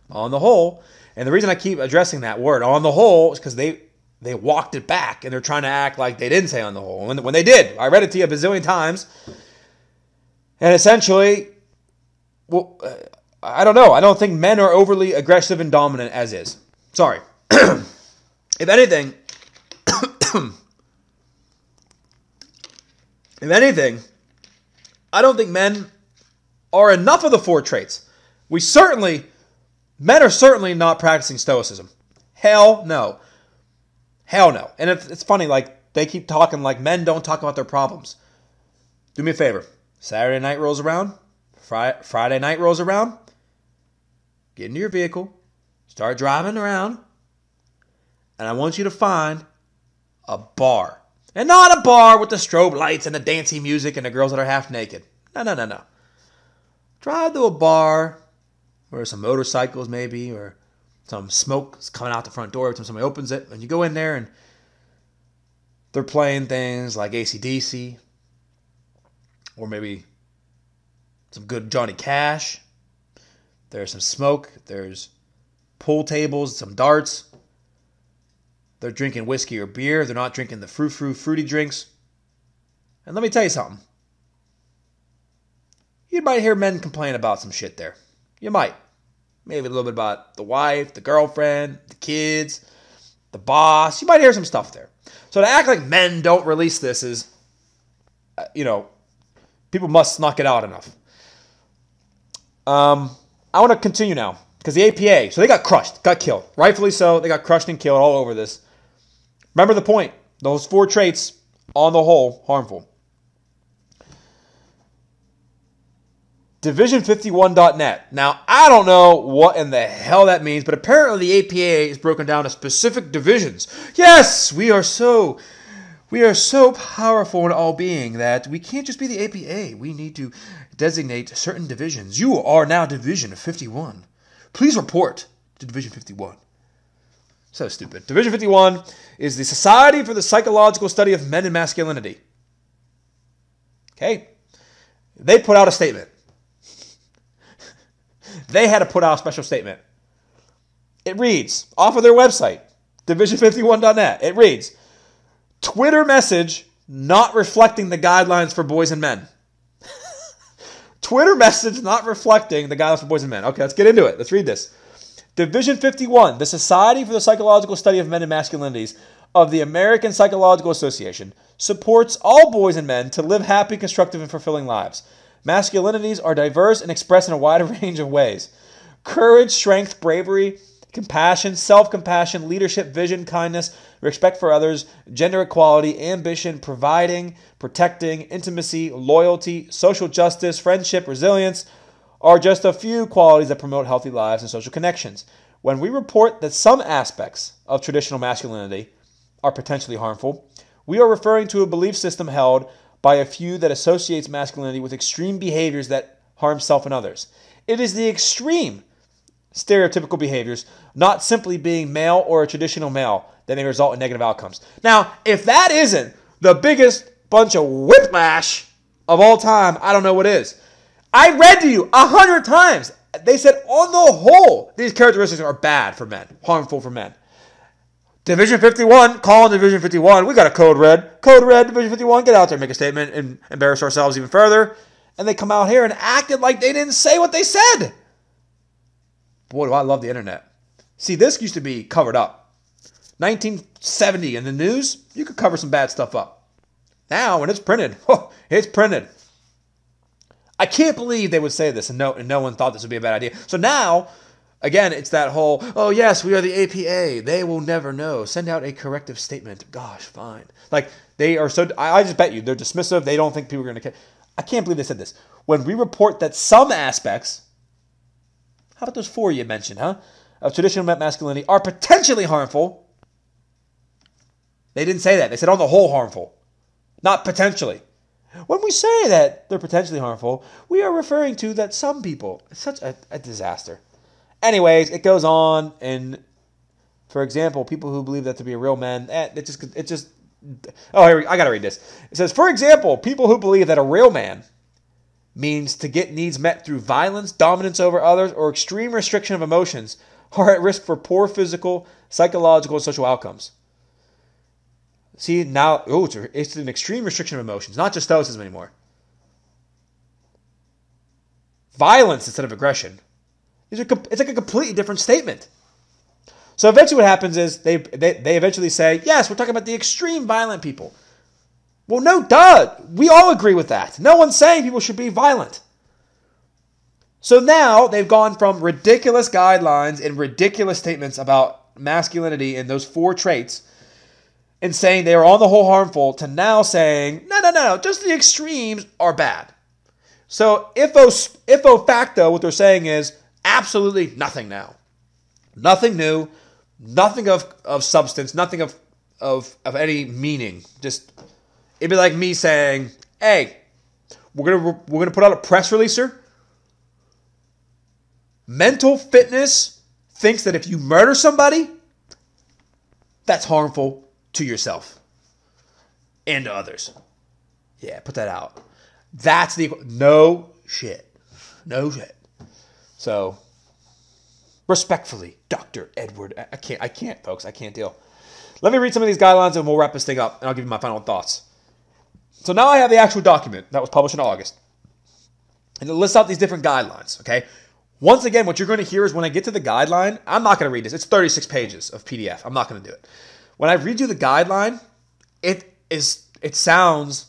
A: And the reason I keep addressing that word, on the whole, is because they walked it back and they're trying to act like they didn't say on the whole. When they did. I read it to you a bazillion times. And essentially, well, I don't know. I don't think men are overly aggressive and dominant as is. Sorry. If anything, I don't think men are enough of the 4 traits. Men are certainly not practicing stoicism. Hell no. And it's funny, like, they keep talking like men don't talk about their problems. Do me a favor. Saturday night rolls around. Friday night rolls around. Get into your vehicle. Start driving around. And I want you to find a bar. And not a bar with the strobe lights and the dancing music and the girls that are half naked. No. Drive to a bar where there's some motorcycles maybe, or some smoke is coming out the front door every time somebody opens it. And you go in there and they're playing things like AC/DC, or maybe some good Johnny Cash. There's some smoke. There's pool tables, some darts. They're drinking whiskey or beer. They're not drinking the fruity drinks. And let me tell you something. You might hear men complain about some shit there. You might. Maybe a little bit about the wife, the girlfriend, the kids, the boss. You might hear some stuff there. So to act like men don't release this is, people must not get out enough. I want to continue now. Because the APA, so they got crushed, got killed. Rightfully so, they got crushed and killed all over this. Remember the point. Those 4 traits, on the whole, harmful. Division51.net. Now, I don't know what in the hell that means, but apparently the APA is broken down to specific divisions. Yes, we are so powerful in all being that we can't just be the APA. We need to designate certain divisions. You are now Division 51. Please report to Division 51. So stupid. Division 51 is the Society for the Psychological Study of Men and Masculinity. Okay? They put out a statement. They had to put out a special statement. It reads, off of their website, division51.net, it reads, Twitter message not reflecting the guidelines for boys and men. Twitter message not reflecting the guidelines for boys and men. Okay, let's get into it. Let's read this. Division 51, the Society for the Psychological Study of Men and Masculinities of the American Psychological Association supports all boys and men to live happy, constructive, and fulfilling lives. Masculinities are diverse and expressed in a wide range of ways. Courage, strength, bravery, compassion, self-compassion, leadership, vision, kindness, respect for others, gender equality, ambition, providing, protecting, intimacy, loyalty, social justice, friendship, resilience are just a few qualities that promote healthy lives and social connections. When we report that some aspects of traditional masculinity are potentially harmful, we are referring to a belief system held by a few that associates masculinity with extreme behaviors that harm self and others. It is the extreme stereotypical behaviors, not simply being male or a traditional male, that may result in negative outcomes. Now, if that isn't the biggest bunch of whiplash of all time, I don't know what is. I read to you 100 times. They said, on the whole, these characteristics are bad for men, harmful for men. Division 51, call Division 51. We got a code red. Code red, Division 51. Get out there, make a statement, and embarrass ourselves even further. And they come out here and acted like they didn't say what they said. Boy, do I love the internet. See, this used to be covered up. 1970 in the news, you could cover some bad stuff up. Now, when it's printed, it's printed. I can't believe they would say this and no one thought this would be a bad idea. So now, again, it's that whole, oh yes, we are the APA. They will never know. Send out a corrective statement. Gosh, fine. Like, they are so, I just bet you, they're dismissive. They don't think people are going to care. I can't believe they said this. When we report that some aspects, how about those 4 you mentioned, of traditional masculinity are potentially harmful. They didn't say that. They said on the whole harmful, not potentially. When we say that they're potentially harmful, we are referring to that some people. It's such a disaster. Anyways, it goes on, and for example, people who believe that to be a real man, it just. Oh, here I gotta read this. It says, for example, people who believe that a real man means to get needs met through violence, dominance over others, or extreme restriction of emotions are at risk for poor physical, psychological, and social outcomes. See, now, it's an extreme restriction of emotions, not just stoicism anymore. Violence instead of aggression. It's like a completely different statement. So eventually what happens is they eventually say, yes, we're talking about the extreme violent people. Well, no, duh. We all agree with that. No one's saying people should be violent. So now they've gone from ridiculous guidelines and ridiculous statements about masculinity and those 4 traits and saying they are on the whole harmful to now saying, no, just the extremes are bad. So ifo facto, what they're saying is absolutely nothing now. Nothing new, nothing of substance, nothing of any meaning. Just, it'd be like me saying, hey, we're gonna put out a press releaser. Mental fitness thinks that if you murder somebody, that's harmful to yourself and to others. Yeah, put that out. That's no shit. So, respectfully, Dr. Edward, I can't, folks. I can't deal. Let me read some of these guidelines and we'll wrap this thing up and I'll give you my final thoughts. So now I have the actual document that was published in August. And it lists out these different guidelines, okay? Once again, what you're going to hear is when I get to the guideline, I'm not going to read this. It's 36 pages of PDF. I'm not going to do it. When I read you the guideline, it sounds,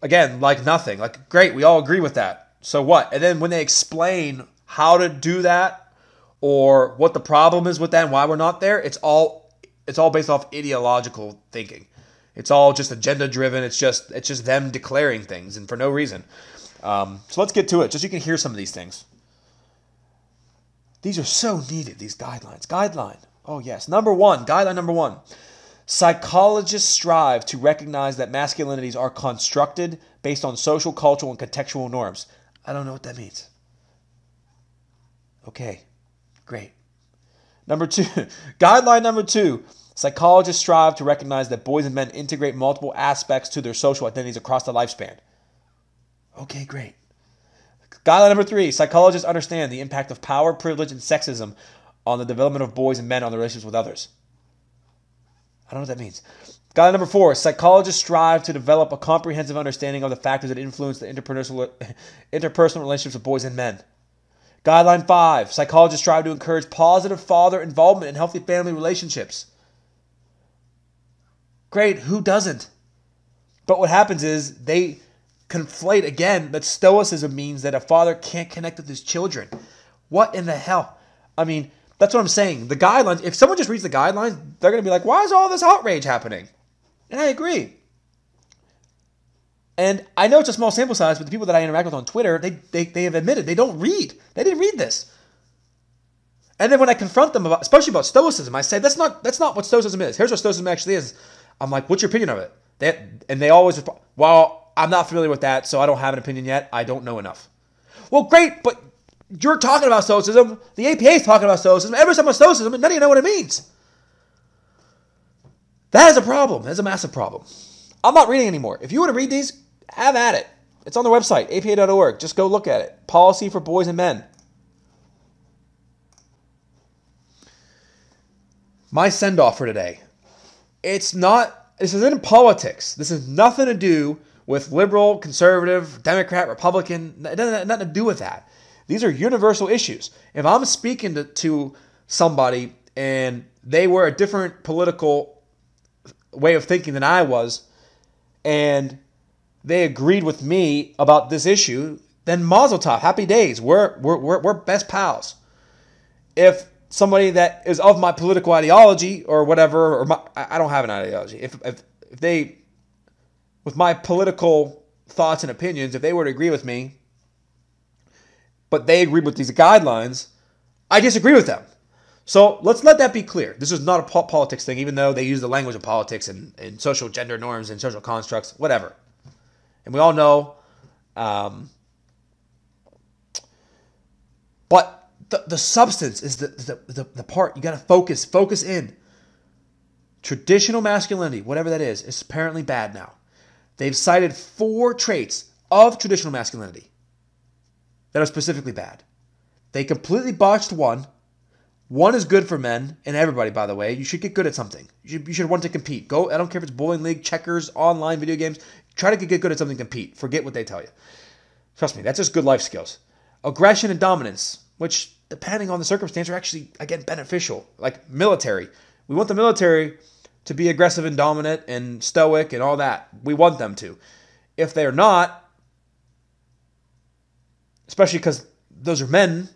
A: again, like nothing. Like, great, we all agree with that. So what? And then when they explain how to do that or what the problem is with that and why we're not there, it's all based off ideological thinking. It's all just agenda driven. It's just them declaring things and for no reason. So let's get to it, just so you can hear some of these things. These are so needed, these guidelines. Guideline. Oh, yes. Guideline number 1. Psychologists strive to recognize that masculinities are constructed based on social, cultural, and contextual norms. I don't know what that means. Okay, great. Number 2. Guideline number 2. Psychologists strive to recognize that boys and men integrate multiple aspects to their social identities across the lifespan. Okay, great. Guideline number 3. Psychologists understand the impact of power, privilege, and sexism on the development of boys and men on their relationships with others. I don't know what that means. Guideline number 4, psychologists strive to develop a comprehensive understanding of the factors that influence the interpersonal relationships of boys and men. Guideline 5, psychologists strive to encourage positive father involvement in healthy family relationships. Great, who doesn't? But what happens is they conflate again that stoicism means that a father can't connect with his children. What in the hell? I mean, that's what I'm saying. The guidelines, if someone just reads the guidelines, they're going to be like, why is all this outrage happening? And I agree. And I know it's a small sample size, but the people that I interact with on Twitter, they have admitted they don't read. They didn't read this. And then when I confront them about, especially about stoicism, I say that's not what stoicism is. Here's what stoicism actually is. I'm like, what's your opinion of it? And they always respond, well, I'm not familiar with that, so I don't have an opinion yet. I don't know enough. Well, great, but you're talking about stoicism. The APA is talking about stoicism. Everyone's talking about stoicism, and none of you know what it means. That is a problem. That is a massive problem. I'm not reading anymore. If you want to read these, have at it. It's on the website, apa.org. Just go look at it. Policy for boys and men. My send-off for today. This isn't politics. This has nothing to do with liberal, conservative, Democrat, Republican. It doesn't have nothing to do with that. These are universal issues. If I'm speaking to somebody and they were a different political way of thinking than I was, and they agreed with me about this issue, then mazel tov, happy days. We're best pals. If somebody that is of my political ideology or whatever, I don't have an ideology. If they, with my political thoughts and opinions, if they were to agree with me, but they agreed with these guidelines, I disagree with them. So let's let that be clear. This is not a politics thing, even though they use the language of politics and social gender norms and social constructs, whatever. And we all know. But the substance is the part. You got to focus in. Traditional masculinity, whatever that is apparently bad now. They've cited 4 traits of traditional masculinity that are specifically bad. They completely botched one. One is good for men and everybody, by the way. You should get good at something. You should want to compete. Go. I don't care if it's bowling league, checkers, online video games. Try to get good at something, compete. Forget what they tell you. Trust me, that's just good life skills. Aggression and dominance, which, depending on the circumstance, are actually, again, beneficial. Like military. We want the military to be aggressive and dominant and stoic and all that. We want them to. If they're not, especially because those are men,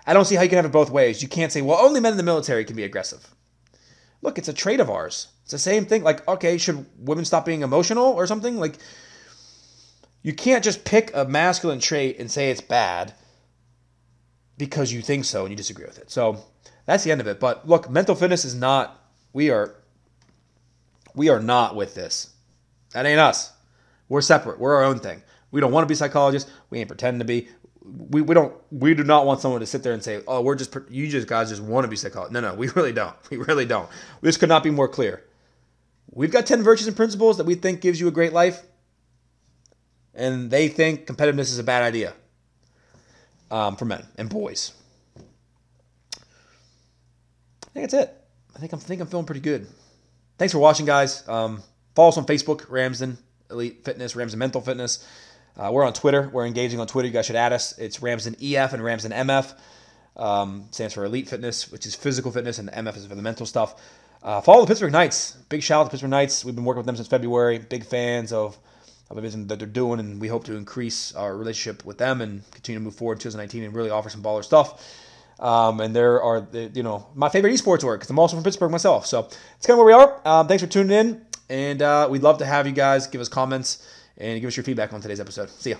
A: I don't see how you can have it both ways. You can't say, well, only men in the military can be aggressive. Look, it's a trait of ours. It's the same thing. Like, okay, should women stop being emotional or something? Like, you can't just pick a masculine trait and say it's bad because you think so and you disagree with it. So that's the end of it. But look, mental fitness is not, we are not with this. That ain't us. We're separate. We're our own thing. We don't want to be psychologists. We ain't pretending to be. We do not want someone to sit there and say, oh, you guys just want to be psychologists. No, we really don't. We really don't. This could not be more clear. We've got 10 virtues and principles that we think gives you a great life. And they think competitiveness is a bad idea for men and boys. I think that's it. I think I'm feeling pretty good. Thanks for watching, guys. Follow us on Facebook, Ramsden Elite Fitness, Ramsden Mental Fitness. We're on Twitter. We're engaging on Twitter. You guys should add us. It's Ramsden EF and Ramsden MF. Stands for Elite Fitness, which is physical fitness, and MF is for the mental stuff. Follow the Pittsburgh Knights. Big shout out to Pittsburgh Knights. We've been working with them since February. Big fans of everything that they're doing, and we hope to increase our relationship with them and continue to move forward in 2019 and really offer some baller stuff. And there are, my favorite esports org, because I'm also from Pittsburgh myself. So it's kind of where we are. Thanks for tuning in, and we'd love to have you guys give us comments and give us your feedback on today's episode. See ya.